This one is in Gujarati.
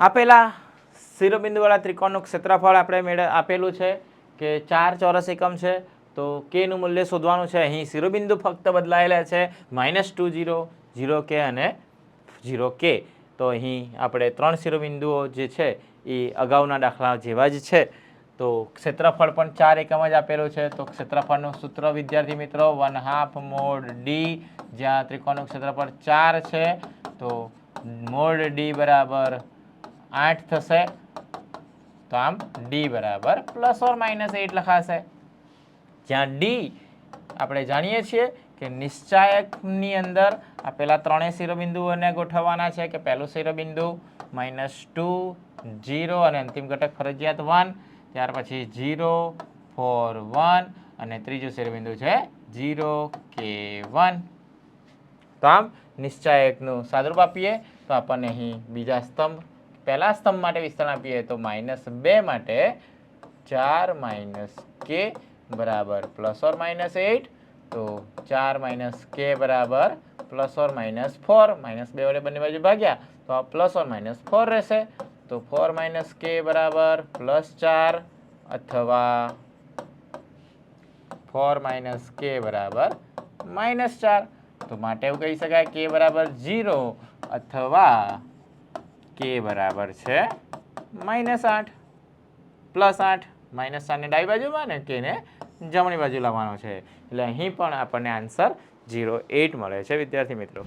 આપેલા શિરોબિંદુવાળા ત્રિકોણનું ક્ષેત્રફળ આપણે આપેલું છે કે 4 ચોરસ એકમ છે. તો k નું મૂલ્ય શોધવાનું છે. અહીં શિરોબિંદુ ફક્ત બદલાયેલા છે -2 0 0 k અને 0 k. તો અહીં આપણે 3 શિરોબિંદુઓ જે છે એ અગાઉના દાખલા જેવા જ છે. તો ક્ષેત્રફળ પણ 4 એકમ જ આપેલું છે. તો ક્ષેત્રફળનું સૂત્ર વિદ્યાર્થી મિત્રો 1/2 મોડ d, જ્યાં ત્રિકોણનું ક્ષેત્રફળ 4 છે તો મોડ d બરાબર 8 થશે. તો આમ d બરાબર ±8 લખાશે, જ્યાં d આપણે જાણીએ છીએ કે નિશ્ચાયકની અંદર આપેલા ત્રણેય શિરોબિંદુઓને ગોઠવવાના છે કે પહેલું શિરોબિંદુ -2 0 અને અંતિમ ઘટક ફરજિયાત 1, ત્યાર પછી 0 4 1 અને ત્રીજું શિરોબિંદુ છે 0 k 1. તો આમ નિશ્ચાયકનું સાદુરૂપ આપીએ તો આપણને અહીં બીજા સ્તંભ પહેલા સ્તંભ માટે વિસ્તરણ આપીએ તો -2 માટે 4 - k બરાબર ±8. તો 4 - k બરાબર ±4. -2 વડે બંને બાજુ ભાગ્યા તો ±4 રહેશે. તો 4 - k બરાબર +4 અથવા 4 - k બરાબર -4. તો માટે એવું કહી શકાય k બરાબર 0 અથવા k બરાબર છે -8 +8. -4 ને ડાબી બાજુમાં ને k ને જમણી બાજુ લાવવાનો છે. એટલે અહીં પણ આપણને આન્સર 0 8 મળે છે વિદ્યાર્થી મિત્રો.